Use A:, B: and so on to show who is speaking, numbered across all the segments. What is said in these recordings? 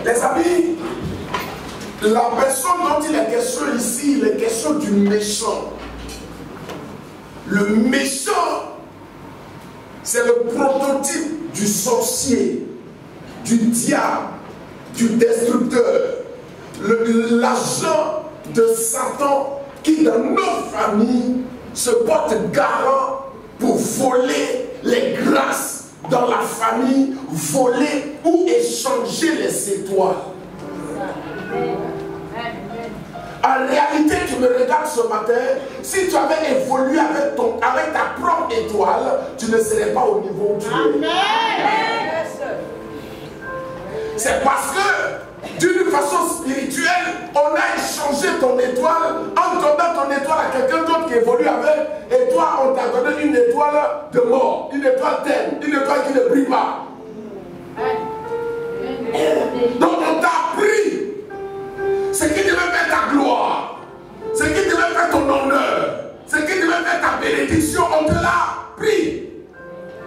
A: Les amis, la personne dont il est question ici, il est question du méchant. Le méchant, c'est le prototype du sorcier, du diable, du destructeur, l'agent de Satan qui dans nos familles se porte garant pour voler les grâces dans la famille, voler ou échanger les étoiles. En réalité, tu me regardes ce matin, si tu avais évolué avec ta propre étoile, tu ne serais pas au niveau où tu es. C'est parce que, d'une façon spirituelle, on a échangé ton étoile en donnant ton étoile à quelqu'un d'autre qui évolue avec, et toi, on t'a donné une étoile de mort, une étoile terne, une étoile qui ne brille pas. Donc on t'a appris ce qui devait faire ta gloire, ce qui devait faire ton honneur, ce qui devait faire ta bénédiction, on te l'a pris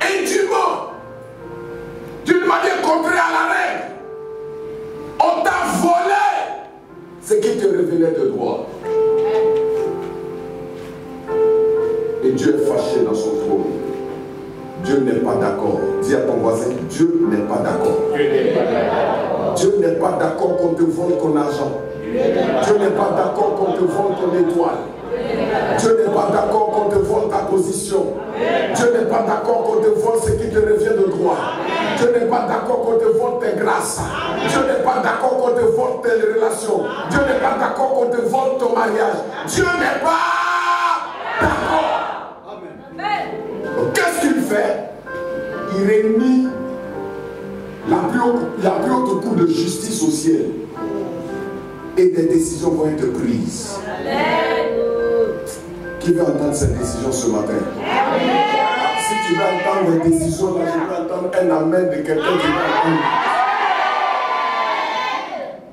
A: indûment, d'une manière contraire à la règle. On t'a volé ce qui te revenait de droit. Et Dieu est fâché dans son trône. Dieu n'est pas d'accord. Dis à ton voisin, Dieu n'est pas d'accord. Dieu n'est pas d'accord qu'on te vole ton argent. Dieu n'est pas d'accord qu'on te vole ton étoile. Dieu n'est pas d'accord qu'on te vole ta position. Dieu n'est pas d'accord qu'on te vole ce qui te revient de droit. Dieu n'est pas d'accord qu'on te vole tes grâces. Dieu n'est pas d'accord qu'on te vole tes relations. Dieu n'est pas d'accord qu'on te vole ton mariage. Dieu n'est pas d'accord. Donc qu'est-ce qu'il fait? Il réunit la plus haute cour de justice au ciel. Et des décisions vont être prises. Qui veut entendre cette décision ce matin? Si tu veux entendre les décisions, là, je veux entendre un amen de quelqu'un qui va entendre.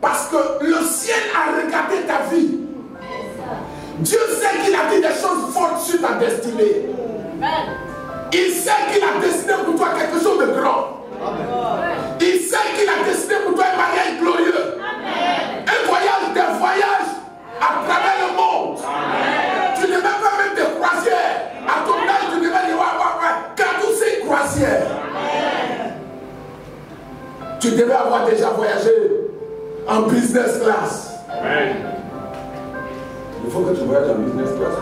A: Parce que le ciel a regardé ta vie. Dieu sait qu'il a dit des choses fortes sur ta destinée. Il sait qu'il a destiné pour toi quelque chose de grand. Il sait qu'il a destiné pour toi un mariage glorieux. Un voyage, des voyages à travers le monde. Tu ne veux pas même des croisières. À ton âge, tu devais dire car tous ces croisières. Tu devais avoir déjà voyagé en business class. Il faut que tu voyages en business class.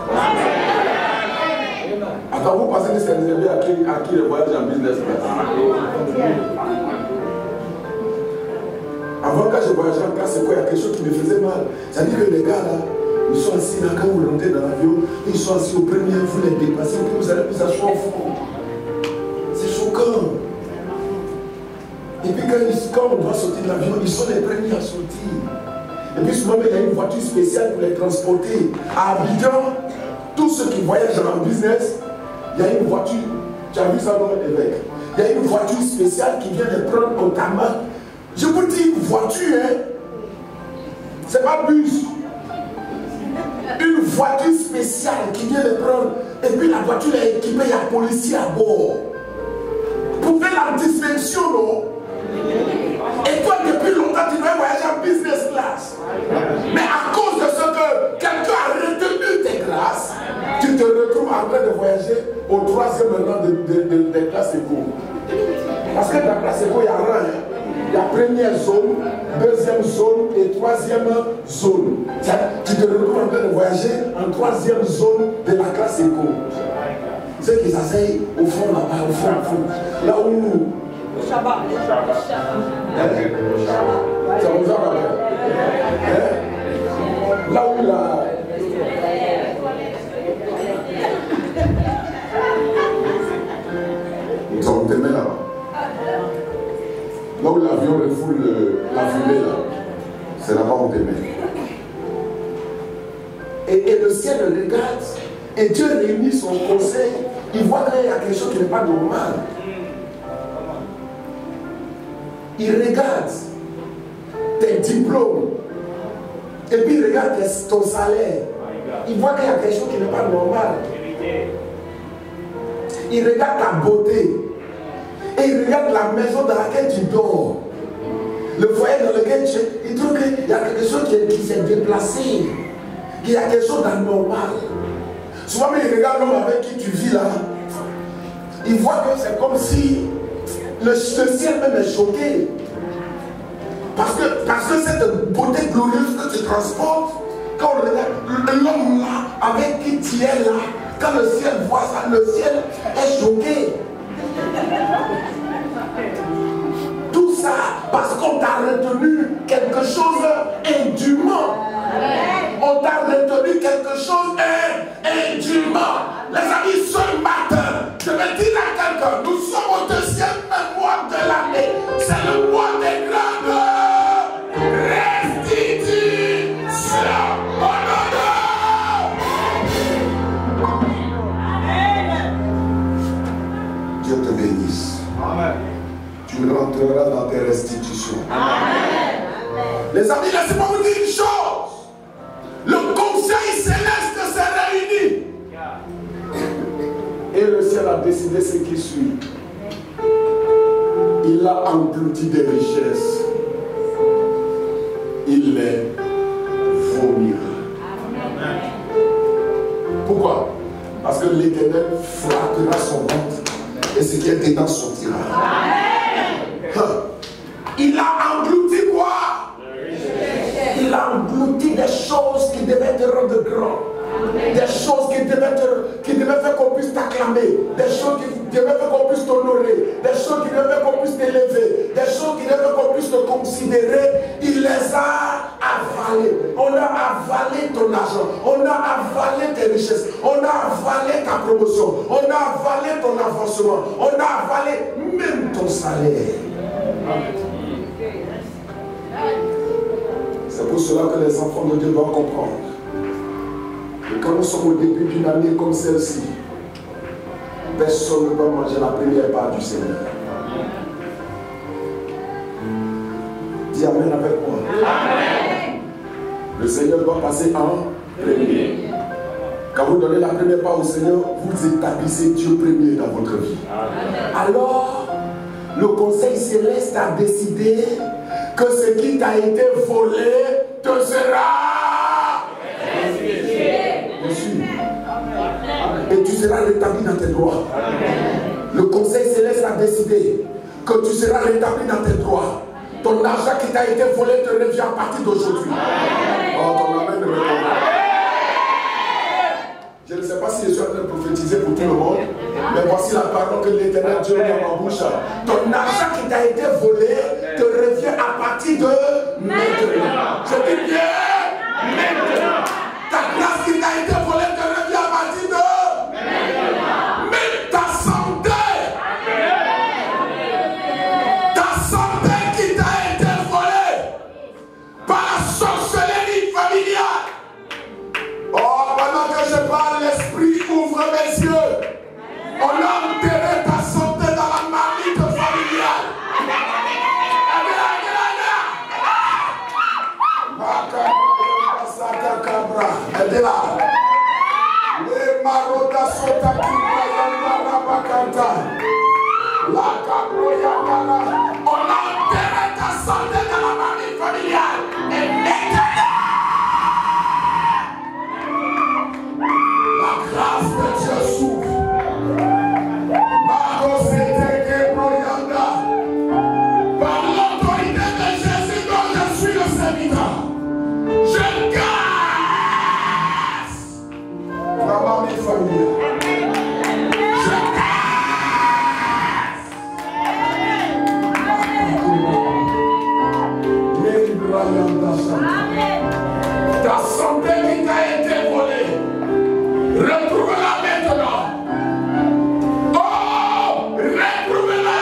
A: Attends, vous pensez que c'est réservé à qui le voyage en business class? Avant, quand je voyageais en classe, c'est quoi? Il y a quelque chose qui me faisait mal. C'est-à-dire que les gars là, ils sont assis là, quand vous rentrez dans l'avion, ils sont assis au premier, vous les dépassez, puis vous allez plus asseoir au fond. C'est choquant. Et puis quand on doit sortir de l'avion, ils sont les premiers à sortir. Et puis souvent, il y a une voiture spéciale pour les transporter. À Abidjan, tous ceux qui voyagent en business, il y a une voiture, tu as vu ça dans l'évêque. Il y a une voiture spéciale qui vient les prendre au tarmac. Je vous dis une voiture, hein. C'est pas bus. Une voiture spéciale qui vient les prendre. Et puis la voiture est équipée, il y a un policier à bord. Pour faire la distinction, non? Et toi, depuis longtemps, tu dois voyager en business class. Mais à cause de ce que quelqu'un a retenu tes grâces, tu te retrouves en train de voyager au troisième rang des classes éco. Parce que dans la classe éco, il y a un rang. Il y a première zone, deuxième zone et troisième zone. Tu te retrouves en train de voyager en troisième zone de la classe éco. Ceux qui s'asseyent au fond là-bas, au fond. Là où... Le Shabbat. Ça vous a rappelé? Là où la... Nous avons aimé là-bas. Là où l'avion refoule la fumée là, c'est là-bas où on t'aimait. Et le ciel le regarde, et Dieu réunit son conseil, il voit qu'il y a quelque chose qui n'est pas normal. Il regarde tes diplômes, et puis il regarde ton salaire. Il voit qu'il y a quelque chose qui n'est pas normal. Il regarde ta beauté. Et il regarde la maison dans laquelle tu dors. Le foyer il trouve qu'il y a quelque chose qui s'est déplacé, qu'il y a quelque chose d'anormal. Souvent, il regarde l'homme avec qui tu vis là, il voit que c'est comme si le ciel même est choqué. Parce que cette beauté glorieuse que tu transportes, quand on regarde l'homme là, avec qui tu es là, quand le ciel voit ça, le ciel est choqué. Tout ça parce qu'on t'a retenu quelque chose indûment. On t'a retenu quelque chose indûment. Les amis, ce matin, je vais dire à quelqu'un, nous sommes au 2e mois de l'année. C'est le mois des grandes restitutions. Dieu te bénisse. Amen. Tu rentreras dans tes restitutions. Amen. Les amis, laissez-moi vous dire une chose. Le conseil céleste s'est réuni. Et le ciel a décidé ce qui suit. Il a englouti des richesses. Il les vomira. Pourquoi? Parce que l'Éternel frappera son ventre et ce qui est dedans sortira. Il a englouti quoi? Il a englouti des choses qui devaient te rendre grand. Des choses qui devaient faire qu'on puisse t'acclamer, des choses qui devaient faire qu'on puisse t'honorer, des choses qui devaient faire qu'on puisse t'élever, des choses qui devaient faire qu'on puisse te considérer. Il les a avalées. On a avalé ton argent, on a avalé tes richesses, on a avalé ta promotion, on a avalé ton avancement, on a avalé même ton salaire. C'est pour cela que les enfants de Dieu doivent comprendre. Et quand nous sommes au début d'une année comme celle-ci, personne ne doit manger la première part du Seigneur. Dis Amen avec moi. Amen. Le Seigneur doit passer en premier. Quand vous donnez la première part au Seigneur, vous établissez Dieu premier dans votre vie. Amen. Alors, le Conseil céleste a décidé que ce qui t'a été volé te sera et tu seras rétabli dans tes droits. Le Conseil céleste a décidé que tu seras rétabli dans tes droits. Ton argent qui t'a été volé te revient à partir d'aujourd'hui. Oh, ton amen ne me répond pas. Je ne sais pas si je suis en train de prophétiser pour tout le monde, mais voici la parole que l'Éternel Dieu met dans ma bouche. Ton argent qui t'a été volé te revient à partir de maintenant. Je dis bien maintenant. Ta grâce qui t'a été volée te revient à partir de maintenant. Même ta santé. Ta santé qui t'a été volée par la sorcellerie familiale. Oh, pendant que je parle, l'esprit ouvre mes yeux. On a enterré ta santé dans la marmite familiale. Elle est là. Les marodas sont à la cabroyana. On a enterré ta santé dans la marmite familiale. Et maintenant, la grâce de Dieu s'ouvre. Par l'autorité de Jésus dont je suis le serviteur, je casse la marmite familiale. Je casse. Ta santé qui t'a été volée, retrouve-la maintenant. Oh, retrouve-la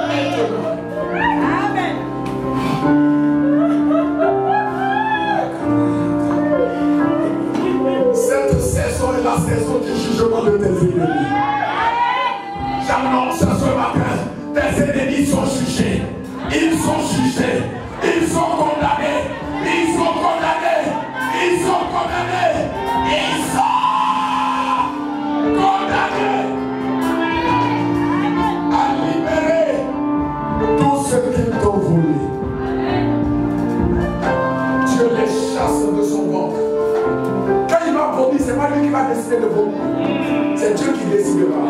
A: maintenant. Amen. Cette saison est la saison du jugement de tes ennemis. J'annonce ce matin, tes ennemis sont jugés. Ils sont jugés. Ils sont condamnés. Ils sont condamnés. Ils sont condamnés. Ils sont condamnés à libérer tout ce qu'ils t'ont volé. pas décidé de vomir. C'est Dieu qui décidera.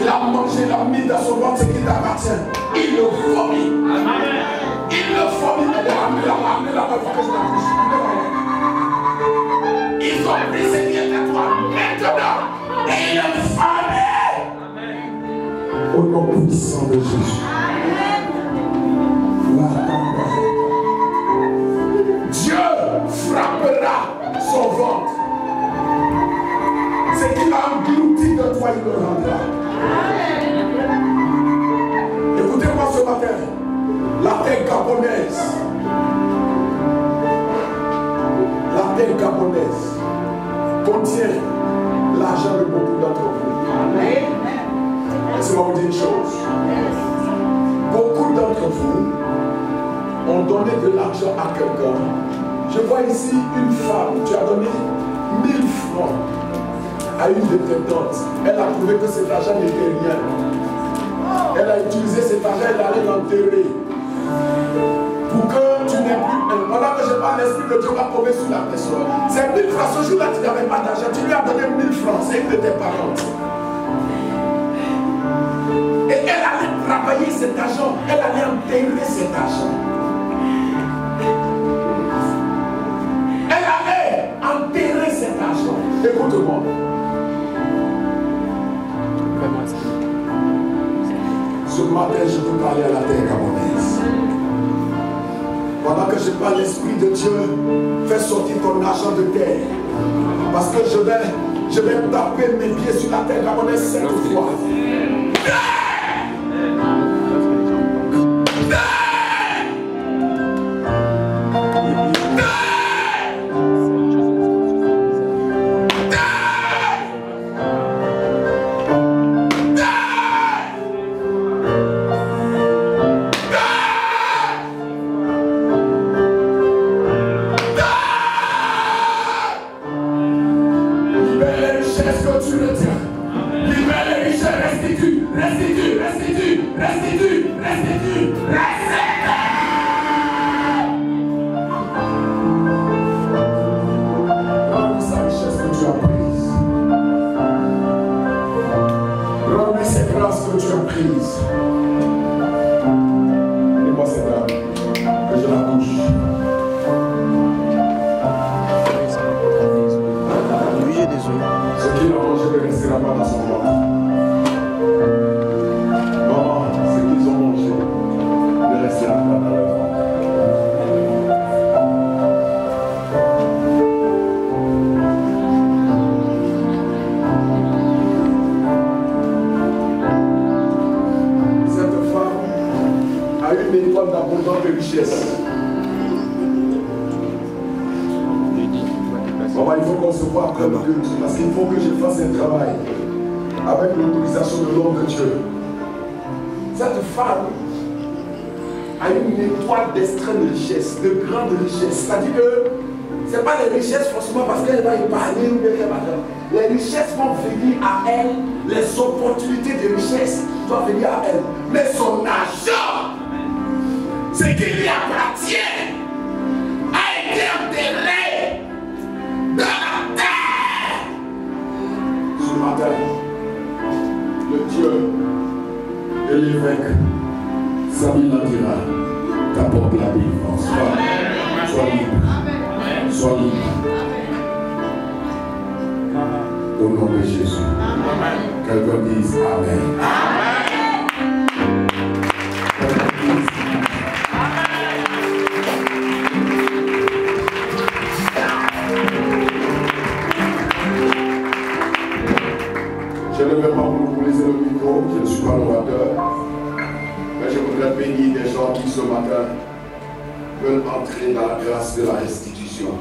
A: Il a mangé, il a mis dans son ventre ce qui t'appartient. Il le vomit. Il le vomit. Amenez la voix que je la couche. Ils ont pris ce qui est à toi maintenant. Et il le vomit. Au nom puissant de Jésus. Dieu frappera son ventre. Ce qu'il a englouti de toi, il le rendra. Écoutez-moi ce matin. La terre gabonaise. La terre gabonaise contient l'argent de beaucoup d'entre vous. Laissez-moi vous dire une chose. Beaucoup d'entre vous ont donné de l'argent à quelqu'un. Je vois ici une femme, tu as donné 1000 francs à une de tes tantes. Elle a trouvé que cet argent n'était rien. Elle a utilisé cet argent, elle allait l'enterrer. Pour que tu n'aies plus. Pendant que je parle, l'Esprit de Dieu va tomber sur la personne. Ces 1000 francs, ce jour-là, tu n'avais pas d'argent. Tu lui as donné 1000 francs, c'est une de tes parentes. Et elle allait travailler cet argent, elle allait enterrer cet argent. Elle allait enterrer cet argent. Écoute-moi. Ce matin, je veux parler à la terre gabonaise. Pendant que je parle, l'Esprit de Dieu, fais sortir ton argent de terre. Parce que je vais taper mes pieds sur la terre gabonaise 7 fois. Parce qu'il faut que je fasse un travail avec l'autorisation de l'homme de Dieu. Cette femme a une étoile d'extrême richesse, de grande richesse. C'est-à-dire que ce n'est pas les richesses forcément parce qu'elle va épargner ou bien qu'elle va faire. Les richesses vont venir à elle, les opportunités de richesse doivent venir à elle. Mais son argent, ce qui lui appartient, a été enterré dans la terre. Ce matin, le Dieu de l'évêque Samuel Landira t'apporte la délivrance. Sois libre. Sois libre. Au nom de Jésus. Quelqu'un dise Amen. Je ne vais pas monopoliser le micro, je ne suis pas l'orateur, mais je voudrais bénir des gens qui ce matin veulent entrer dans la grâce de la restitution.